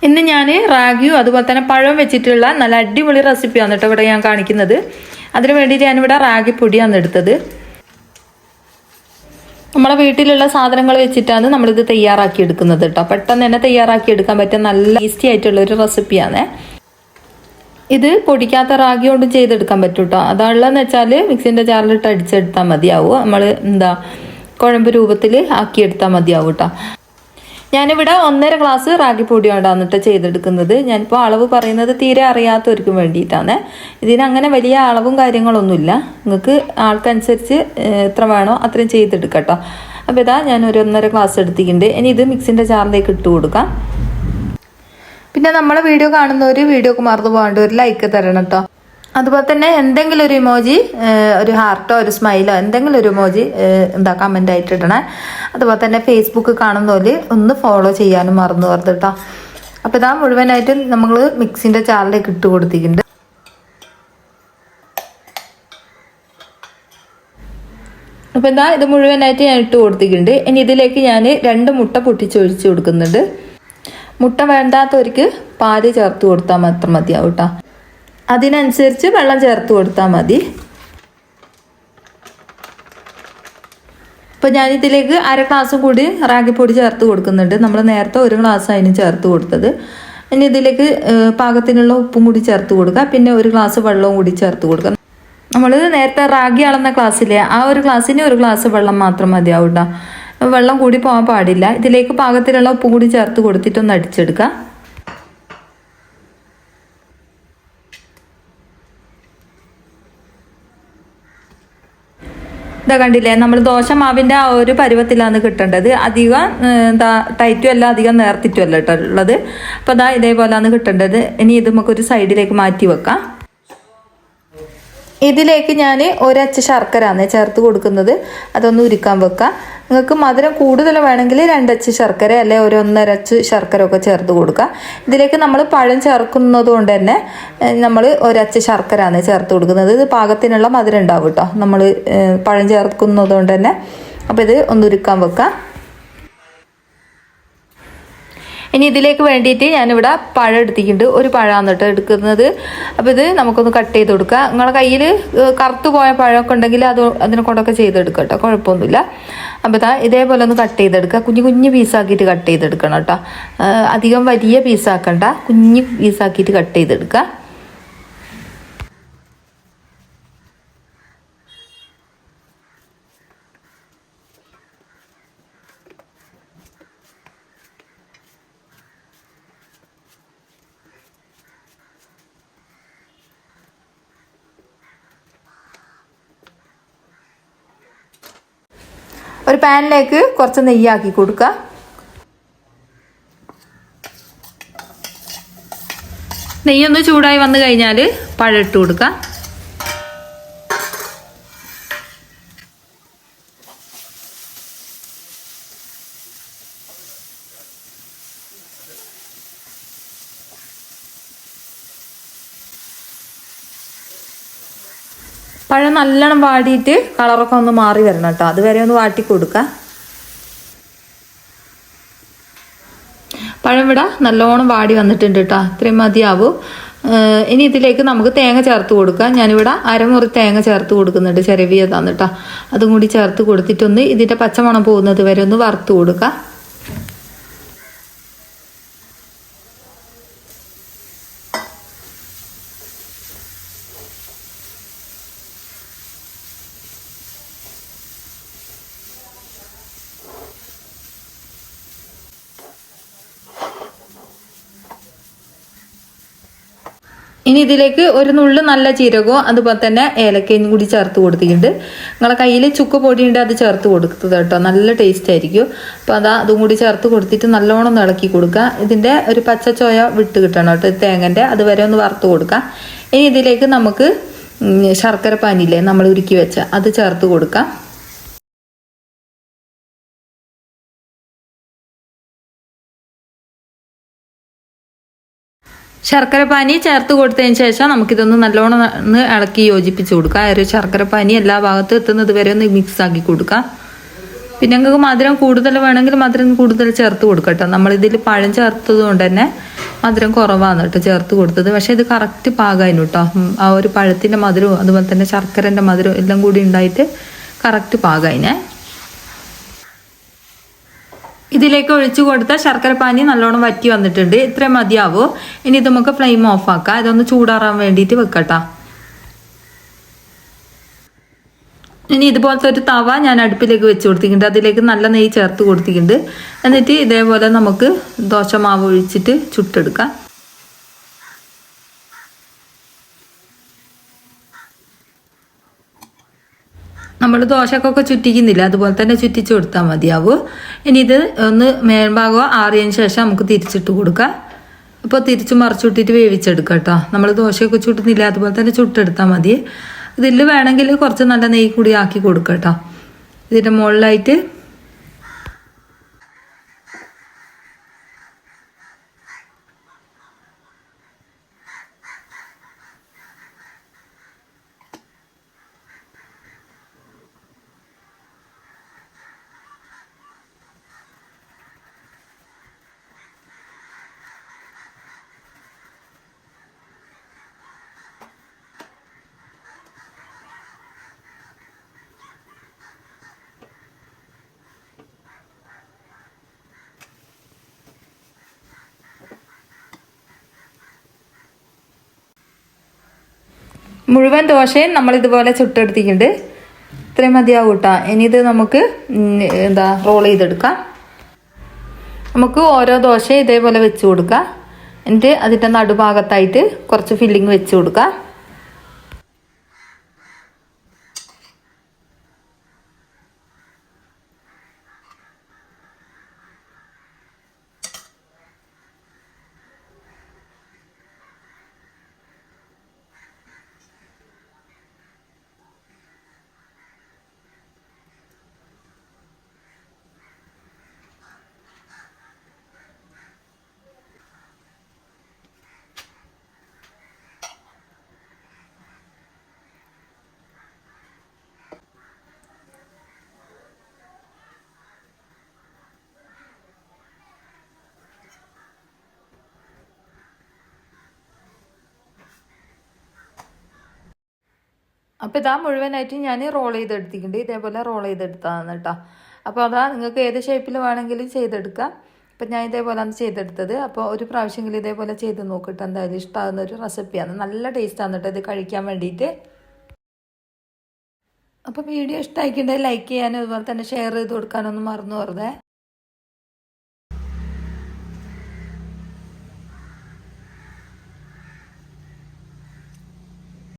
ഇന്ന് ഞാൻ റാഗിയും അതുപോലെ തന്നെ പഴം വെച്ചിട്ടുള്ള നല്ല അടിപൊളി റെസിപ്പിയാണ് കേട്ടോ ഇവിടെ ഞാൻ കാണിക്കുന്നത്. അതിന് വേണ്ടിയിട്ട് ഞാനിവിടെ റാഗി പൊടിയാണ് എടുത്തത്. നമ്മളെ വീട്ടിലുള്ള സാധനങ്ങൾ വെച്ചിട്ടാണ് നമ്മളിത് തയ്യാറാക്കി എടുക്കുന്നത് കേട്ടോ. പെട്ടെന്ന് തന്നെ തയ്യാറാക്കി എടുക്കാൻ പറ്റിയ നല്ല ഈസി ആയിട്ടുള്ള ഒരു റെസിപ്പിയാണ്. ഇത് പൊടിക്കാത്ത റാഗി കൊണ്ടും ചെയ്തെടുക്കാൻ പറ്റും കേട്ടോ. അതാണെന്ന് വെച്ചാൽ മിക്സിൻ്റെ ജാറിലിട്ട് അടിച്ചെടുത്താൽ മതിയാവും. നമ്മൾ കുഴമ്പ് രൂപത്തിൽ ആക്കിയെടുത്താൽ മതിയാവും കേട്ടോ. ഞാനിവിടെ 1.5 ഗ്ലാസ് റാഗി പൊടി കൊണ്ടാണ് കേട്ടോ ചെയ്തെടുക്കുന്നത്. ഞാനിപ്പോൾ അളവ് പറയുന്നത് തീരെ അറിയാത്തവർക്കും വേണ്ടിയിട്ടാണ്. ഇതിനങ്ങനെ വലിയ അളവും കാര്യങ്ങളൊന്നുമില്ല. നിങ്ങൾക്ക് ആൾക്കനുസരിച്ച് എത്ര വേണോ അത്രയും ചെയ്തെടുക്കാം കേട്ടോ. അപ്പോൾ ഇതാ ഞാൻ ഒരു 1.5 ഗ്ലാസ് എടുത്തിട്ടുണ്ട്. ഇനി ഇത് മിക്സിൻ്റെ ജാറിലേക്ക് ഇട്ട് കൊടുക്കാം. പിന്നെ നമ്മളെ വീഡിയോ കാണുന്നവർ വീഡിയോക്ക് മറന്നു പോകാണ്ട് ഒരു ലൈക്ക് തരണം കേട്ടോ. അതുപോലെ തന്നെ എന്തെങ്കിലും ഒരു ഇമോജി, ഒരു ഹാർട്ടോ ഒരു സ്മൈലോ എന്തെങ്കിലും ഒരു ഇമോജി കമൻ്റ് ആയിട്ട് ഇടണേ. അതുപോലെ തന്നെ ഫേസ്ബുക്ക് കാണുന്നവര് ഒന്ന് ഫോളോ ചെയ്യാനും മറന്നു പോകരുത് കേട്ടോ. അപ്പോൾ ഇതാ മുഴുവനായിട്ട് നമ്മൾ മിക്സിൻ്റെ ജാറിലേക്ക് ഇട്ട് കൊടുത്തിട്ടുണ്ട്. അപ്പോൾ എന്താ ഇത് മുഴുവനായിട്ട് ഞാൻ ഇട്ട് കൊടുത്തിട്ടുണ്ട്. ഇനി ഇതിലേക്ക് ഞാൻ 2 മുട്ട പൊട്ടിച്ചൊഴിച്ച് കൊടുക്കുന്നുണ്ട്. മുട്ട വേണ്ടാത്തവർക്ക് പാല് ചേർത്ത് കൊടുത്താൽ മാത്രം മതിയാവും കേട്ടോ. അതിനനുസരിച്ച് വെള്ളം ചേർത്ത് കൊടുത്താൽ മതി. അപ്പോൾ ഞാനിതിലേക്ക് 1/2 ഗ്ലാസ് കൂടി റാഗിപ്പൊടി ചേർത്ത് കൊടുക്കുന്നുണ്ട്. നമ്മൾ നേരത്തെ 1 ഗ്ലാസ് അതിന് ചേർത്ത് കൊടുത്തത്. ഇനി ഇതിലേക്ക് പാകത്തിനുള്ള ഉപ്പും കൂടി ചേർത്ത് കൊടുക്കുക. പിന്നെ 1 ഗ്ലാസ് വെള്ളവും കൂടി ചേർത്ത് കൊടുക്കുക. നമ്മൾ നേരത്തെ റാഗി അളന്ന ഗ്ലാസ്സിലെ ആ 1 ഗ്ലാസ്സിന് 1 ഗ്ലാസ് വെള്ളം മാത്രം മതിയാവും കേട്ടോ. വെള്ളം കൂടി പോകാൻ പാടില്ല. ഇതിലേക്ക് പാകത്തിലുള്ള ഉപ്പും കൂടി ചേർത്ത് കൊടുത്തിട്ടൊന്ന് അടിച്ചെടുക്കുക. ഇതാ കണ്ടില്ലേ, നമ്മൾ ദോശ മാവിൻ്റെ ആ ഒരു പരുവത്തിലാണ് കിട്ടേണ്ടത്. അധികം ടൈറ്റും അല്ല അധികം നേർത്തിട്ടും അല്ല കേട്ടോ ഉള്ളത്. അപ്പോൾ അതാ ഇതേപോലെയാണ് കിട്ടേണ്ടത്. ഇനി ഇത് നമുക്കൊരു സൈഡിലേക്ക് മാറ്റി വെക്കാം. ഇതിലേക്ക് ഞാൻ 1 അച്ച് ശർക്കരയാണ് ചേർത്ത് കൊടുക്കുന്നത്. അതൊന്ന് ഉരുക്കാൻ വെക്കാം. നിങ്ങൾക്ക് മധുരം കൂടുതൽ വേണമെങ്കിൽ 2 അച്ച് ശർക്കര അല്ലെ 1.5 അച്ച് ശർക്കര ഒക്കെ ചേർത്ത് കൊടുക്കുക. ഇതിലേക്ക് നമ്മൾ പഴം ചേർക്കുന്നത് കൊണ്ട് തന്നെ നമ്മൾ 1 അച്ച് ശർക്കരയാണ് ചേർത്ത് കൊടുക്കുന്നത്. ഇത് പാകത്തിനുള്ള മധുരം ഉണ്ടാവും കേട്ടോ നമ്മൾ പഴം ചേർക്കുന്നത് കൊണ്ട് തന്നെ. അപ്പോൾ ഇത് ഒന്ന് ഉരുക്കാൻ വെക്കാം. ഇനി ഇതിലേക്ക് വേണ്ടിയിട്ട് ഞാനിവിടെ പഴം എടുത്തിട്ടുണ്ട്. 1 പഴമാണ് കേട്ടോ എടുക്കുന്നത്. അപ്പോൾ ഇത് നമുക്കൊന്ന് കട്ട് ചെയ്ത് കൊടുക്കുക. നിങ്ങളുടെ കയ്യിൽ കറുത്ത് പോയ പഴമൊക്കെ ഉണ്ടെങ്കിൽ അതിനെ കൊണ്ടൊക്കെ ചെയ്തെടുക്കുക കേട്ടോ, കുഴപ്പമൊന്നുമില്ല. അപ്പോൾ ഇതേപോലെ ഒന്ന് കട്ട് ചെയ്തെടുക്കുക. കുഞ്ഞു പീസാക്കിയിട്ട് കട്ട് ചെയ്തെടുക്കണം കേട്ടോ. അധികം വലിയ പീസാക്കണ്ട, കുഞ്ഞു പീസാക്കിയിട്ട് കട്ട് ചെയ്തെടുക്കുക. ഒരു പാനിലേക്ക് കുറച്ച് നെയ്യാക്കി കൊടുക്കുക. നെയ്യൊന്ന് ചൂടായി വന്നു കഴിഞ്ഞാൽ പഴം ഇട്ട് കൊടുക്കുക. പഴം നല്ലോണം വാടിയിട്ട് കളറൊക്കെ ഒന്ന് മാറി വരണം കേട്ടോ. അതുവരെ ഒന്ന് വാട്ടി കൊടുക്കുക. പഴം ഇവിടെ നല്ലോണം വാടി വന്നിട്ടുണ്ട് കേട്ടോ. ഇത്രയും മതിയാവും. ഇനി ഇതിലേക്ക് നമുക്ക് തേങ്ങ ചേർത്ത് കൊടുക്കാം. ഞാനിവിടെ 1/2 മുറി തേങ്ങ ചേർത്ത് കൊടുക്കുന്നുണ്ട്. ചിരവിയതാണ് കേട്ടോ. അതും കൂടി ചേർത്ത് കൊടുത്തിട്ടൊന്ന് ഇതിൻ്റെ പച്ചമണം പോകുന്നത് വരെ ഒന്ന് വറുത്ത് കൊടുക്കുക. ഇനി ഇതിലേക്ക് 1 നുള്ള് നല്ല ജീരകവും അതുപോലെ തന്നെ ഏലക്കയും കൂടി ചേർത്ത് കൊടുത്തിട്ടുണ്ട്. നിങ്ങളെ കയ്യിൽ ചുക്ക് പൊടിയുണ്ട്, അത് ചേർത്ത് കൊടുത്തത് കേട്ടോ, നല്ല ടേസ്റ്റ് ആയിരിക്കും. അപ്പോൾ അതും കൂടി ചേർത്ത് കൊടുത്തിട്ട് നല്ലോണം ഇളക്കി കൊടുക്കുക. ഇതിൻ്റെ ഒരു പച്ച ചോയ വിട്ട് കിട്ടണം കേട്ടോ തേങ്ങൻ്റെ, അതുവരെ ഒന്ന് വറുത്ത് കൊടുക്കുക. ഇനി ഇതിലേക്ക് നമുക്ക് ശർക്കര പാനിയില്ലേ നമ്മൾ ഉരുക്കി വെച്ച അത് ചേർത്ത് കൊടുക്കാം. ശർക്കര പാനി ചേർത്ത് കൊടുത്തതിന് ശേഷം നമുക്കിതൊന്ന് നല്ലോണം ഒന്ന് ഇളക്കി യോജിപ്പിച്ച് കൊടുക്കുക. ഒരു ശർക്കര പാനി എല്ലാ ഭാഗത്തും എത്തുന്നത് വരെ ഒന്ന് മിക്സ് ആക്കി കൊടുക്കുക. പിന്നെ നിങ്ങൾക്ക് മധുരം കൂടുതൽ വേണമെങ്കിൽ മധുരം കൂടുതൽ ചേർത്ത് കൊടുക്കട്ടോ. നമ്മളിതിൽ പഴം ചേർത്തത് കൊണ്ട് തന്നെ മധുരം കുറവാണ് കേട്ടോ ചേർത്ത് കൊടുത്തത്. പക്ഷേ ഇത് കറക്റ്റ് പാകമായിരുന്നു കേട്ടോ. ആ ഒരു പഴത്തിൻ്റെ മധുരവും അതുപോലെ തന്നെ ശർക്കരൻ്റെ മധുരവും എല്ലാം കൂടി ഉണ്ടായിട്ട് കറക്റ്റ് പാകമായിനെ. ഇതിലേക്ക് ഒഴിച്ചു കൊടുത്ത ശർക്കര പാനി നല്ലോണം വറ്റി വന്നിട്ടുണ്ട്. ഇത്രയും മതിയാവോ. ഇനി ഇത് നമുക്ക് ഫ്ലെയിം ഓഫ് ആക്കാം. ഇതൊന്ന് ചൂടാറാൻ വേണ്ടിയിട്ട് വെക്കട്ടോ. ഇനി ഇതുപോലത്തെ ഒരു തവ ഞാൻ അടുപ്പിലേക്ക് വെച്ച് കൊടുത്തിട്ടുണ്ട്. അതിലേക്ക് നല്ല നെയ്യ് ചേർത്ത് കൊടുത്തിട്ടുണ്ട്. എന്നിട്ട് ഇതേപോലെ നമുക്ക് ദോശമാവ് ഒഴിച്ചിട്ട് ചുട്ടെടുക്കാം. നമ്മൾ ദോശക്കൊക്കെ ചുറ്റിക്കുന്നില്ല, അതുപോലെ തന്നെ ചുറ്റിച്ച് കൊടുത്താൽ മതിയാവും. ഇനി ഇത് ഒന്ന് മേൽഭാഗം ആറിയതിന് ശേഷം നമുക്ക് തിരിച്ചിട്ട് കൊടുക്കാം. അപ്പോൾ തിരിച്ച് മറിച്ചിട്ടിട്ട് വേവിച്ചെടുക്കാം കേട്ടോ. നമ്മൾ ദോശയൊക്കെ ചുട്ടുന്നില്ല, അതുപോലെ തന്നെ ചുട്ടെടുത്താൽ മതി. ഇതിൽ വേണമെങ്കിൽ കുറച്ച് നല്ല നെയ്യ് കൂടി ആക്കി കൊടുക്കാം കേട്ടോ ഇതിൻ്റെ മുകളിലായിട്ട്. മുഴുവൻ ദോശയും നമ്മളിതുപോലെ ചുട്ടെടുത്തിട്ടുണ്ട്. ഇത്രയും മതിയാവും കേട്ടോ. ഇനി ഇത് നമുക്ക് റോൾ ചെയ്തെടുക്കാം. നമുക്ക് ഓരോ ദോശയും ഇതേപോലെ വെച്ച് കൊടുക്കാം. എന്നിട്ട് അതിൻ്റെ നടുഭാഗത്തായിട്ട് കുറച്ച് ഫില്ലിങ് വെച്ച് കൊടുക്കാം. അപ്പോൾ ഇതാ മുഴുവനായിട്ട് ഞാൻ റോൾ ചെയ്തെടുത്തിട്ടുണ്ട്. ഇതേപോലെ റോൾ ചെയ്തെടുത്തതാണ് കേട്ടോ. അപ്പോൾ അതാ നിങ്ങൾക്ക് ഏത് ഷേപ്പിൽ വേണമെങ്കിലും ചെയ്തെടുക്കാം. അപ്പം ഞാൻ ഇതേപോലെയാണ് ചെയ്തെടുത്തത്. അപ്പോൾ ഒരു പ്രാവശ്യമെങ്കിലും ഇതേപോലെ ചെയ്ത് നോക്കിയിട്ട് എന്തായാലും ഇഷ്ടമാകുന്ന ഒരു റെസിപ്പിയാണ്. നല്ല ടേസ്റ്റാണ് കേട്ടോ ഇത് കഴിക്കാൻ വേണ്ടിയിട്ട്. അപ്പോൾ വീഡിയോ ഇഷ്ടമായിട്ടുണ്ടെങ്കിൽ ലൈക്ക് ചെയ്യാനും അതുപോലെ തന്നെ ഷെയർ ചെയ്ത് കൊടുക്കാനൊന്നും മറന്നു വെറുതെ.